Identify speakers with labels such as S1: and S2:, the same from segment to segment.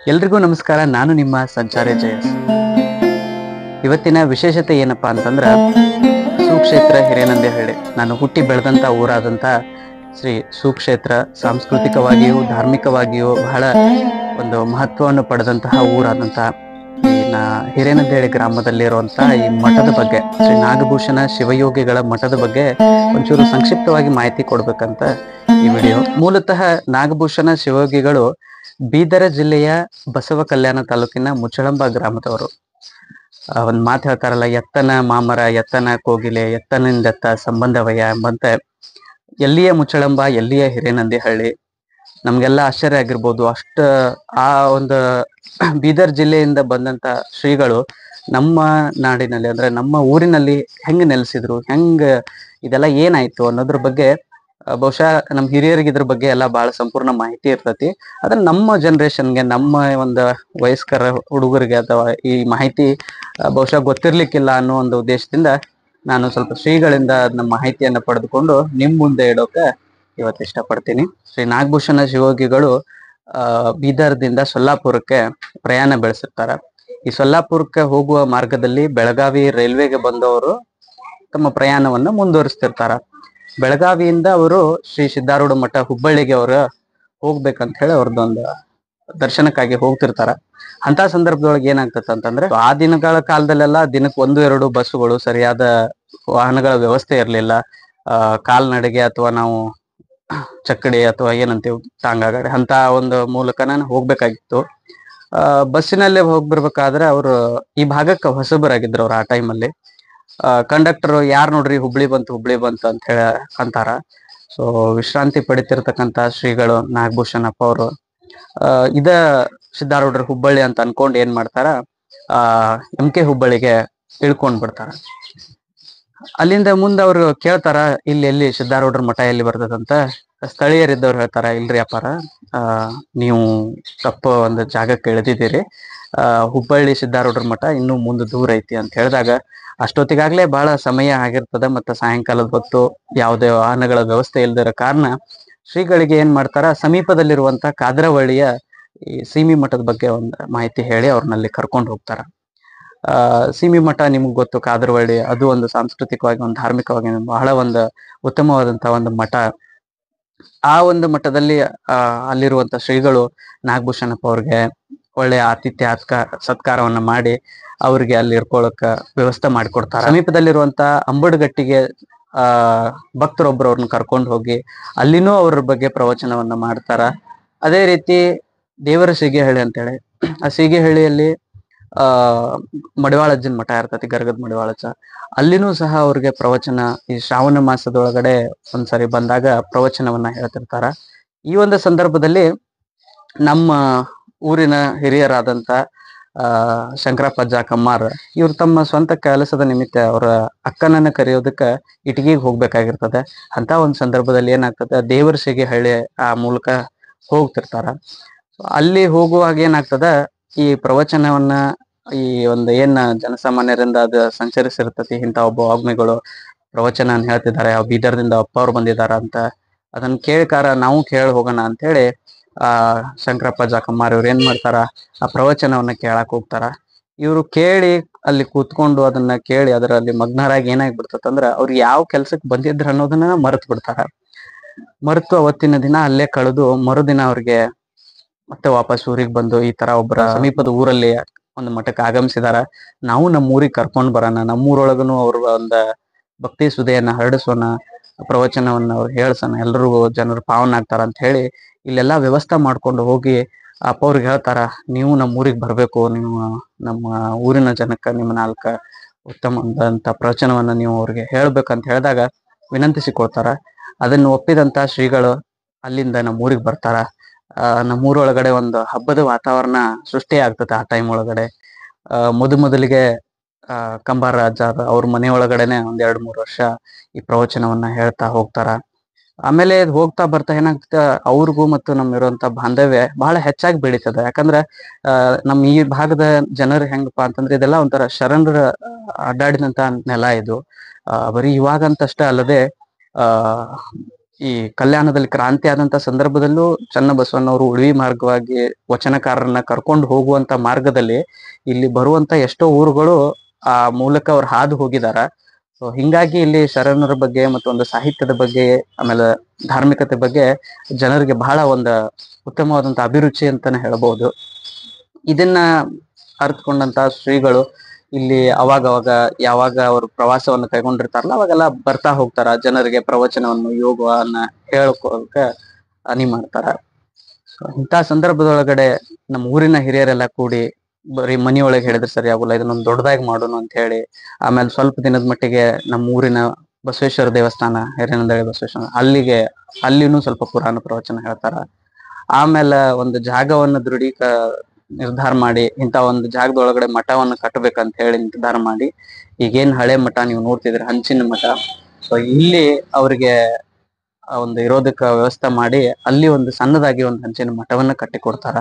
S1: ಎಲ್ರಿಗೂ ನಮಸ್ಕಾರ. ನಾನು ನಿಮ್ಮ ಸಂಚಾರಿ ಜಯಸ್. ಇವತ್ತಿನ ವಿಶೇಷತೆ ಏನಪ್ಪಾ ಅಂತಂದ್ರ ಸುಕ್ಷೇತ್ರ ಹಿರೇನಂದಿಹಳ್ಳಿ. ನಾನು ಹುಟ್ಟಿ ಬೆಳೆದಂತ ಊರಾದಂತ ಶ್ರೀ ಸುಕ್ಷೇತ್ರ ಸಾಂಸ್ಕೃತಿಕವಾಗಿಯೂ ಧಾರ್ಮಿಕವಾಗಿಯೂ ಬಹಳ ಒಂದು ಮಹತ್ವವನ್ನು ಪಡೆದಂತಹ ಊರಾದಂತಹ ಈ ಹಿರೇನಂದಿಹಳ್ಳಿ ಗ್ರಾಮದಲ್ಲಿರುವಂತಹ ಈ ಮಠದ ಬಗ್ಗೆ, ಶ್ರೀ ನಾಗಭೂಷಣ ಶಿವಯೋಗಿಗಳ ಮಠದ ಬಗ್ಗೆ ಒಂಚೂರು ಸಂಕ್ಷಿಪ್ತವಾಗಿ ಮಾಹಿತಿ ಕೊಡ್ಬೇಕಂತ ಈ ವಿಡಿಯೋ. ಮೂಲತಃ ನಾಗಭೂಷಣ ಶಿವಯೋಗಿಗಳು ಬೀದರ ಜಿಲ್ಲೆಯ ಬಸವ ಕಲ್ಯಾಣ ತಾಲೂಕಿನ ಮುಚ್ಚಳಂಬ ಗ್ರಾಮದವರು. ಒಂದ್ ಮಾತು ಹೇಳ್ತಾರಲ್ಲ, ಎತ್ತನ ಮಾಮರ ಎತ್ತನ ಕೋಗಿಲೆ ಎತ್ತನಿಂದೆತ್ತ ಸಂಬಂಧವಯ್ಯ ಎಂಬಂತೆ ಎಲ್ಲಿಯ ಮುಚ್ಚಳಂಬ ಎಲ್ಲಿಯ ಹಿರೇನಂದಿಹಳ್ಳಿ. ನಮ್ಗೆಲ್ಲ ಆಶ್ಚರ್ಯ ಆಗಿರ್ಬೋದು. ಆ ಒಂದು ಬೀದರ್ ಜಿಲ್ಲೆಯಿಂದ ಬಂದಂತ ಶ್ರೀಗಳು ನಮ್ಮ ನಾಡಿನಲ್ಲಿ ಅಂದ್ರೆ ನಮ್ಮ ಊರಿನಲ್ಲಿ ಹೆಂಗ್ ನೆಲೆಸಿದ್ರು, ಹೆಂಗ್ ಇದೆಲ್ಲ ಏನಾಯ್ತು ಅನ್ನೋದ್ರ ಬಗ್ಗೆ ಬಹುಶಃ ನಮ್ ಹಿರಿಯರಿಗೆ ಇದ್ರ ಬಗ್ಗೆ ಎಲ್ಲ ಬಹಳ ಸಂಪೂರ್ಣ ಮಾಹಿತಿ ಇರ್ತೈತಿ. ಆದ್ರೆ ನಮ್ಮ ಜನರೇಷನ್ಗೆ, ನಮ್ಮ ಒಂದು ವಯಸ್ಕರ ಹುಡುಗರಿಗೆ ಅಥವಾ ಈ ಮಾಹಿತಿ ಬಹುಶಃ ಗೊತ್ತಿರ್ಲಿಕ್ಕಿಲ್ಲ ಅನ್ನೋ ಒಂದು ಉದ್ದೇಶದಿಂದ ನಾನು ಸ್ವಲ್ಪ ಶ್ರೀಗಳಿಂದ ನಮ್ಮ ಮಾಹಿತಿಯನ್ನ ಪಡೆದುಕೊಂಡು ನಿಮ್ ಮುಂದೆ ಇಡೋಕೆ ಇವತ್ತು ಇಷ್ಟಪಡ್ತೀನಿ. ಶ್ರೀ ನಾಗಭೂಷಣ ಶಿವಯೋಗಿಗಳು ಬೀದರ್ದಿಂದ ಸೊಲ್ಲಾಪುರಕ್ಕೆ ಪ್ರಯಾಣ ಬೆಳೆಸಿರ್ತಾರ. ಈ ಸೊಲ್ಲಾಪುರಕ್ಕೆ ಹೋಗುವ ಮಾರ್ಗದಲ್ಲಿ ಬೆಳಗಾವಿ ರೈಲ್ವೆಗೆ ಬಂದವರು ತಮ್ಮ ಪ್ರಯಾಣವನ್ನ ಮುಂದುವರಿಸ್ತಿರ್ತಾರ. ಬೆಳಗಾವಿಯಿಂದ ಅವರು ಶ್ರೀ ಸಿದ್ಧಾರೂಢ ಮಠ ಹುಬ್ಬಳ್ಳಿಗೆ ಅವರು ಹೋಗ್ಬೇಕಂತ ಹೇಳಿ ಅವ್ರದ್ದೊಂದು ದರ್ಶನಕ್ಕಾಗಿ ಹೋಗ್ತಿರ್ತಾರ. ಅಂತ ಸಂದರ್ಭದೊಳಗೆ ಏನಾಗ್ತದೆ ಅಂತಂದ್ರೆ, ಆ ದಿನಗಳ ಕಾಲದಲ್ಲೆಲ್ಲ ದಿನಕ್ಕೆ 1-2 ಬಸ್ಸುಗಳು, ಸರಿಯಾದ ವಾಹನಗಳ ವ್ಯವಸ್ಥೆ ಇರಲಿಲ್ಲ. ಕಾಲ್ನಡೆಗೆ ಅಥವಾ ನಾವು ಚಕ್ಕಡಿ ಅಥವಾ ಏನಂತೀವಿ ಟಾಂಗಾಗಡೆ ಅಂತ ಒಂದು ಮೂಲಕ ನಾನು ಹೋಗ್ಬೇಕಾಗಿತ್ತು. ಬಸ್ಸಿನಲ್ಲೇ ಹೋಗ್ಬಿರ್ಬೇಕಾದ್ರೆ ಅವರು ಈ ಭಾಗಕ್ಕೆ ಹೊಸಬರಾಗಿದ್ರು ಅವ್ರು ಆ ಟೈಮಲ್ಲಿ. ಕಂಡಕ್ಟರ್ ಯಾರು ನೋಡ್ರಿ ಹುಬ್ಳಿ ಬಂತು ಅಂತ ಹೇಳಿ ಅಂತಾರ. ಸೊ ವಿಶ್ರಾಂತಿ ಪಡಿತಿರ್ತಕ್ಕಂತ ಶ್ರೀಗಳು ನಾಗಭೂಷಣಪ್ಪ ಅವರು ಇದ ಸಿದ್ಧಾರೂಢರ ಹುಬ್ಬಳ್ಳಿ ಅಂತ ಅನ್ಕೊಂಡ್ ಏನ್ ಮಾಡ್ತಾರ, MK ಹುಬ್ಬಳ್ಳಿಗೆ ಇಳ್ಕೊಂಡ್ ಬಿಡ್ತಾರ. ಅಲ್ಲಿಂದ ಮುಂದೆ ಅವ್ರು ಕೇಳ್ತಾರ, ಎಲ್ಲಿ ಸಿದ್ಧಾರೂಢರ ಮಠ ಎಲ್ಲಿ ಬರ್ತದಂತ. ಸ್ಥಳೀಯರಿದ್ದವ್ರು ಹೇಳ್ತಾರ, ಇಲ್ರಿ ಅಪ್ಪಾರ, ನೀವು ತಪ್ಪು ಒಂದು ಜಾಗಕ್ಕೆ ಇಳಿದಿದ್ದೀರಿ. ಹುಬ್ಬಳ್ಳಿ ಸಿದ್ಧಾರೂಢರ ಮಠ ಇನ್ನೂ ಮುಂದೆ ದೂರ ಐತಿ ಅಂತ ಹೇಳಿದಾಗ, ಅಷ್ಟೊತ್ತಿಗಾಗ್ಲೇ ಬಹಳ ಸಮಯ ಆಗಿರ್ತದೆ. ಮತ್ತೆ ಸಾಯಂಕಾಲದ ಹೊತ್ತು ಯಾವುದೇ ವಾಹನಗಳ ವ್ಯವಸ್ಥೆ ಇಲ್ದಿರೋ ಕಾರಣ ಶ್ರೀಗಳಿಗೆ ಏನ್ ಮಾಡ್ತಾರ, ಸಮೀಪದಲ್ಲಿರುವಂತ ಕಾದ್ರವಳ್ಳಿಯ ಈ ಸೀಮಿ ಮಠದ ಬಗ್ಗೆ ಒಂದು ಮಾಹಿತಿ ಹೇಳಿ ಅವ್ರನ್ನಲ್ಲಿ ಕರ್ಕೊಂಡು ಹೋಗ್ತಾರ. ಸೀಮಿ ಮಠ ನಿಮ್ಗೆ ಗೊತ್ತು, ಕಾದ್ರವಳ್ಳಿ ಅದು ಒಂದು ಸಾಂಸ್ಕೃತಿಕವಾಗಿ ಒಂದು ಧಾರ್ಮಿಕವಾಗಿ ಬಹಳ ಒಂದು ಉತ್ತಮವಾದಂತಹ ಒಂದು ಮಠ. ಆ ಒಂದು ಮಠದಲ್ಲಿ ಅಲ್ಲಿರುವಂತ ಶ್ರೀಗಳು ನಾಗಭೂಷಣಪ್ಪ ಅವ್ರಿಗೆ ಒಳ್ಳೆಯ ಆತಿಥ್ಯ ಸತ್ಕಾರವನ್ನ ಮಾಡಿ ಅವ್ರಿಗೆ ಅಲ್ಲಿ ಇರ್ಕೊಳಕ ವ್ಯವಸ್ಥೆ ಮಾಡಿಕೊಡ್ತಾರೆ. ಸಮೀಪದಲ್ಲಿರುವಂತ ಅಂಬಡ್ಗಟ್ಟಿಗೆ ಭಕ್ತರೊಬ್ಬರು ಅವ್ರನ್ನ ಕರ್ಕೊಂಡು ಹೋಗಿ ಅಲ್ಲಿನೂ ಅವ್ರ ಬಗ್ಗೆ ಪ್ರವಚನವನ್ನ ಮಾಡ್ತಾರ. ಅದೇ ರೀತಿ ದೇವರ ಸೀಗೆಹಳ್ಳಿ ಅಂತೇಳಿ, ಆ ಸೀಗೆಹಳ್ಳಿಯಲ್ಲಿ ಮಡಿವಾಳಜ್ಜನ ಮಠ ಇರ್ತತಿ, ಗರ್ಗದ ಮಡಿವಾಳಜ್ಜ. ಅಲ್ಲಿನೂ ಸಹ ಅವ್ರಿಗೆ ಪ್ರವಚನ ಈ ಶ್ರಾವಣ ಮಾಸದೊಳಗಡೆ ಒಂದ್ಸರಿ ಬಂದಾಗ ಪ್ರವಚನವನ್ನ ಹೇಳ್ತಿರ್ತಾರ. ಈ ಒಂದು ಸಂದರ್ಭದಲ್ಲಿ ನಮ್ಮ ಊರಿನ ಹಿರಿಯರಾದಂತ ಶಂಕರಪ್ಪಜ್ಜ ಕಮ್ಮಾರ್ ಇವ್ರು ತಮ್ಮ ಸ್ವಂತ ಕೆಲಸದ ನಿಮಿತ್ತ ಅವರ ಅಕ್ಕನನ್ನ ಕರೆಯೋದಕ್ಕೆ ಇಟಗಿಗೆ ಹೋಗ್ಬೇಕಾಗಿರ್ತದೆ. ಅಂತ ಒಂದು ಸಂದರ್ಭದಲ್ಲಿ ಏನಾಗ್ತದೆ, ದೇವರ ಸೀಗೆಹಳ್ಳಿ ಆ ಮೂಲಕ ಹೋಗ್ತಿರ್ತಾರ. ಅಲ್ಲಿ ಹೋಗುವಾಗ ಏನಾಗ್ತದ, ಈ ಪ್ರವಚನವನ್ನ ಈ ಒಂದು ಏನ್ ಜನಸಾಮಾನ್ಯರಿಂದ ಅದು ಸಂಚರಿಸಿರ್ತತಿ, ಇಂಥ ಒಬ್ಬ ವಾಗ್ಮಿಗಳು ಪ್ರವಚನ ಹೇಳ್ತಿದ್ದಾರೆ, ಬೀದರ್ದಿಂದ ಅಪ್ಪ ಅವ್ರು ಬಂದಿದಾರ ಅಂತ ಅದನ್ನ ಕೇಳ್ಕಾರ ನಾವು ಕೇಳಿ ಹೋಗೋಣ ಅಂತ ಹೇಳಿ ಶಂಕರಪ್ಪ ಕಮ್ಮಾರ್ ಇವ್ರು ಏನ್ ಮಾಡ್ತಾರ, ಆ ಪ್ರವಚನವನ್ನ ಕೇಳಕ್ ಹೋಗ್ತಾರ. ಇವ್ರು ಕೇಳಿ ಅಲ್ಲಿ ಕೂತ್ಕೊಂಡು ಅದನ್ನ ಕೇಳಿ ಅದರಲ್ಲಿ ಮಗ್ನರಾಗಿ ಏನಾಗ್ಬಿಡ್ತಂದ್ರ, ಅವ್ರು ಯಾವ ಕೆಲ್ಸಕ್ಕೆ ಬಂದಿದ್ರ ಅನ್ನೋದನ್ನ ಮರೆತು ಬಿಡ್ತಾರ. ಮರೆತು ಅವತ್ತಿನ ದಿನ ಅಲ್ಲೇ ಕಳೆದು ಮರುದಿನ ಅವ್ರಿಗೆ ಮತ್ತೆ ವಾಪಸ್ ಊರಿಗೆ ಬಂದು ಈ ತರ ಒಬ್ಬರ ಸಮೀಪದ ಊರಲ್ಲಿ ಒಂದು ಮಠಕ್ಕೆ ಆಗಮಿಸಿದಾರ, ನಾವು ನಮ್ಮ ಊರಿಗೆ ಕರ್ಕೊಂಡ್ ಬರೋಣ, ನಮ್ಮೂರೊಳಗನು ಅವ್ರ ಒಂದ ಭಕ್ತಿ ಸುದೆಯನ್ನ ಹರಡಿಸೋಣ, ಪ್ರವಚನವನ್ನ ಅವ್ರು ಹೇಳ್ಸೋಣ, ಎಲ್ರಿಗೂ ಜನರು ಪಾವನ ಆಗ್ತಾರ ಅಂತ ಹೇಳಿ ಇಲ್ಲೆಲ್ಲಾ ವ್ಯವಸ್ಥೆ ಮಾಡ್ಕೊಂಡು ಹೋಗಿ ಅಪ್ಪ ಅವ್ರಿಗೆ ಹೇಳ್ತಾರ, ನೀವು ನಮ್ಮ ಊರಿಗೆ ಬರ್ಬೇಕು, ನೀವು ನಮ್ಮ ಊರಿನ ಜನಕ್ಕ ನಿಮ್ಮ 4 ಉತ್ತಮವಾದಂತ ಪ್ರವಚನವನ್ನ ನೀವು ಅವ್ರಿಗೆ ಹೇಳ್ಬೇಕಂತ ಹೇಳಿದಾಗ ವಿನಂತಿಸಿಕೊಳ್ತಾರ. ಅದನ್ನು ಒಪ್ಪಿದಂತ ಶ್ರೀಗಳು ಅಲ್ಲಿಂದ ನಮ್ಮ ಊರಿಗೆ ಬರ್ತಾರ. ನಮ್ಮೂರೊಳಗಡೆ ಒಂದು ಹಬ್ಬದ ವಾತಾವರಣ ಸೃಷ್ಟಿ ಆಗ್ತದೆ. ಆ ಟೈಮ್ ಒಳಗಡೆ ಮೊದಲಿಗೆ ಕಂಬಾರ ಅಜ್ಜ ಅವ್ರ ಮನೆ ಒಳಗಡೆನೆ 1-2-3 ವರ್ಷ ಈ ಪ್ರವಚನವನ್ನ ಹೇಳ್ತಾ ಹೋಗ್ತಾರ. ಆಮೇಲೆ ಹೋಗ್ತಾ ಬರ್ತಾ ಏನಾಗ್ತದೆ, ಅವ್ರಿಗೂ ಮತ್ತು ನಮ್ಮಿರುವಂತ ಬಾಂಧವ್ಯ ಬಹಳ ಹೆಚ್ಚಾಗಿ ಬೆಳೀತದೆ. ಯಾಕಂದ್ರೆ ನಮ್ ಈ ಭಾಗದ ಜನರು ಹೆಂಗಪ್ಪಾ ಅಂತಂದ್ರೆ, ಇದೆಲ್ಲ ಒಂಥರ ಶರಣರ ಅಡ್ಡಾಡಿದಂತ ನೆಲ ಇದು. ಬರೀ ಇವಾಗಂತಷ್ಟೇ ಅಲ್ಲದೆ ಈ ಕಲ್ಯಾಣದಲ್ಲಿ ಕ್ರಾಂತಿ ಆದಂತ ಸಂದರ್ಭದಲ್ಲೂ ಚನ್ನಬಸವಣ್ಣವರು ಉಳಿವಿ ಮಾರ್ಗವಾಗಿ ವಚನಕಾರರನ್ನ ಕರ್ಕೊಂಡು ಹೋಗುವಂತ ಮಾರ್ಗದಲ್ಲಿ ಇಲ್ಲಿ ಬರುವಂತ ಎಷ್ಟೋ ಊರುಗಳು ಆ ಮೂಲಕ ಅವ್ರು ಹಾದು ಹೋಗಿದಾರ. ಸೊ ಹಿಂಗಾಗಿ ಇಲ್ಲಿ ಶರಣರ ಬಗ್ಗೆ ಮತ್ತು ಒಂದು ಸಾಹಿತ್ಯದ ಬಗ್ಗೆ ಆಮೇಲೆ ಧಾರ್ಮಿಕತೆ ಬಗ್ಗೆ ಜನರಿಗೆ ಬಹಳ ಒಂದು ಉತ್ತಮವಾದಂತ ಅಭಿರುಚಿ ಅಂತಾನೆ ಹೇಳ್ಬಹುದು. ಇದನ್ನ ಅರ್ಥಕೊಂಡಂತ ಶ್ರೀಗಳು ಇಲ್ಲಿ ಅವಾಗ ಯಾವಾಗ ಅವರು ಪ್ರವಾಸವನ್ನು ಕೈಗೊಂಡಿರ್ತಾರಲ್ಲ ಅವಾಗೆಲ್ಲ ಬರ್ತಾ ಹೋಗ್ತಾರ, ಜನರಿಗೆ ಪ್ರವಚನವನ್ನು ಯೋಗವನ್ನ ಹೇಳ್ಕೊಳಕ ಅನಿ ಮಾಡ್ತಾರ. ಇಂಥ ಸಂದರ್ಭದೊಳಗಡೆ ನಮ್ಮ ಊರಿನ ಹಿರಿಯರೆಲ್ಲ ಕೂಡಿ ಬರೀ ಮನಿಯೊಳಗೆ ಹೇಳಿದ್ರೆ ಸರಿ ಆಗೋಲ್ಲ, ಇದನ್ನೊಂದು ದೊಡ್ಡದಾಗಿ ಮಾಡೋಣ ಅಂತ ಹೇಳಿ ಆಮೇಲೆ ಸ್ವಲ್ಪ ದಿನದ ಮಟ್ಟಿಗೆ ನಮ್ಮ ಊರಿನ ಬಸವೇಶ್ವರ ದೇವಸ್ಥಾನ, ಹಿರೇನಂದಹಳ್ಳಿ ಬಸವೇಶ್ವರ, ಅಲ್ಲಿನೂ ಸ್ವಲ್ಪ ಪುರಾಣ ಪ್ರವಚನ ಹೇಳ್ತಾರ. ಆಮೇಲೆ ಒಂದು ಜಾಗವನ್ನು ನಿರ್ಧಾರ ಮಾಡಿ ಇಂಥ ಒಂದು ಜಾಗದೊಳಗಡೆ ಮಠವನ್ನು ಕಟ್ಟಬೇಕಂತ ಹೇಳಿ ನಿರ್ಧಾರ ಮಾಡಿ, ಈಗೇನ್ ಹಳೆ ಮಠ ನೀವು ನೋಡ್ತಿದ್ರಿ ಹಂಚಿನ ಮಠ, ಸೊ ಇಲ್ಲಿ ಅವ್ರಿಗೆ ಒಂದು ಇರೋದಕ್ಕೆ ವ್ಯವಸ್ಥೆ ಮಾಡಿ ಅಲ್ಲಿ ಒಂದು ಸಣ್ಣದಾಗಿ ಒಂದು ಹಂಚಿನ ಮಠವನ್ನ ಕಟ್ಟಿ ಕೊಡ್ತಾರ.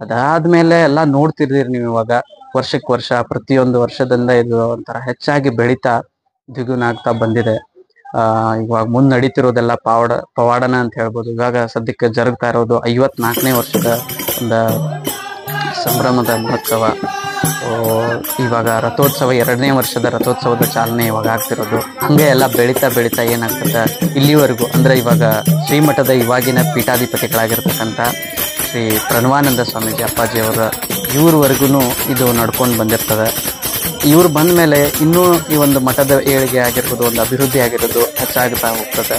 S1: ಅದಾದ್ಮೇಲೆ ಎಲ್ಲಾ ನೋಡ್ತಿರ್ತೀರಿ ನೀವು ಇವಾಗ ವರ್ಷಕ್ಕೆ ವರ್ಷ ಪ್ರತಿಯೊಂದು ವರ್ಷದಿಂದ ಇದು ಒಂಥರ ಹೆಚ್ಚಾಗಿ ಬೆಳೀತಾ ದ್ವಿಗುಣ ಆಗ್ತಾ ಬಂದಿದೆ. ಇವಾಗ ಮುಂದ್ ನಡೀತಿರೋದೆಲ್ಲ ಪವಾಡನ ಅಂತ ಹೇಳ್ಬೋದು. ಇವಾಗ ಸದ್ಯಕ್ಕೆ ಜರುಗ್ತಾ ಇರೋದು 54ನೇ ವರ್ಷದ ಒಂದು ಸಂಭ್ರಮದ ಮಹೋತ್ಸವ. ಇವಾಗ ರಥೋತ್ಸವ 2ನೇ ವರ್ಷದ ರಥೋತ್ಸವದ ಚಾಲನೆ ಇವಾಗ ಆಗ್ತಿರೋದು. ಹಂಗೆ ಎಲ್ಲ ಬೆಳೀತಾ ಏನಾಗ್ತದೆ ಇಲ್ಲಿವರೆಗೂ ಅಂದ್ರೆ ಇವಾಗ ಶ್ರೀಮಠದ ಇವಾಗಿನ ಪೀಠಾಧಿಪತಿಗಳಾಗಿರ್ತಕ್ಕಂಥ ಶ್ರೀ ಪ್ರಣವಾನಂದ ಸ್ವಾಮೀಜಿ ಅಪ್ಪಾಜಿಯವರ ಇವ್ರವರೆಗೂ ಇದು ನಡ್ಕೊಂಡು ಬಂದಿರ್ತದೆ. ಇವ್ರು ಬಂದ ಮೇಲೆ ಇನ್ನೂ ಈ ಒಂದು ಮಠದ ಏಳಿಗೆ ಆಗಿರ್ಬೋದು, ಒಂದು ಅಭಿವೃದ್ಧಿ ಆಗಿರೋದು ಹೆಚ್ಚಾಗ್ತಾ ಹೋಗ್ತದೆ.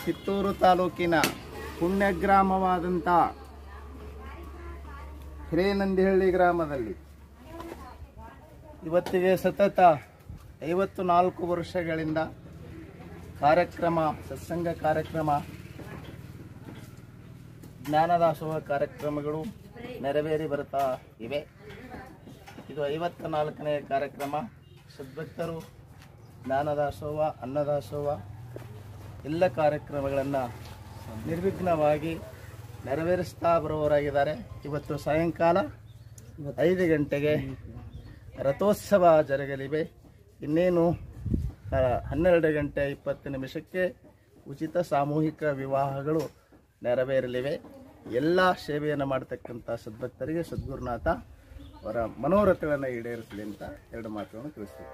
S2: ಕಿತ್ತೂರು ತಾಲೂಕಿನ ಪುಣ್ಯ ಗ್ರಾಮವಾದಂಥ ಹಿರೇನಂದಿಹಳ್ಳಿ ಗ್ರಾಮದಲ್ಲಿ ಇವತ್ತಿಗೆ ಸತತ 54 ವರ್ಷಗಳಿಂದ ಸತ್ಸಂಗ ಕಾರ್ಯಕ್ರಮ, ಜ್ಞಾನದಾಸೋಹ ಕಾರ್ಯಕ್ರಮಗಳು ನೆರವೇರಿ ಬರ್ತಾ ಇವೆ. ಇದು 54ನೇ ಕಾರ್ಯಕ್ರಮ. ಸದ್ಭಕ್ತರು ಜ್ಞಾನದಾಸೋಹ, ಅನ್ನದಾಸೋಹ ಎಲ್ಲ ಕಾರ್ಯಕ್ರಮಗಳನ್ನು ನಿರ್ವಿಘ್ನವಾಗಿ ನೆರವೇರಿಸ್ತಾ ಬರುವವರಾಗಿದ್ದಾರೆ. ಇವತ್ತು ಸಾಯಂಕಾಲ 5 ಗಂಟೆಗೆ ರಥೋತ್ಸವ ಜರುಗಲಿವೆ. ಇನ್ನೇನು 12 ಗಂಟೆ 20 ನಿಮಿಷಕ್ಕೆ ಉಚಿತ ಸಾಮೂಹಿಕ ವಿವಾಹಗಳು ನೆರವೇರಲಿವೆ. ಎಲ್ಲ ಸೇವೆಯನ್ನು ಮಾಡತಕ್ಕಂಥ ಸದ್ಭಕ್ತರಿಗೆ ಸದ್ಗುರುನಾಥ ಅವರ ಮನೋರಥಗಳನ್ನು ಈಡೇರಿಸಲಿ ಅಂತ 2 ಮಾತುಗಳನ್ನು ತಿಳಿಸ್ತೀವಿ.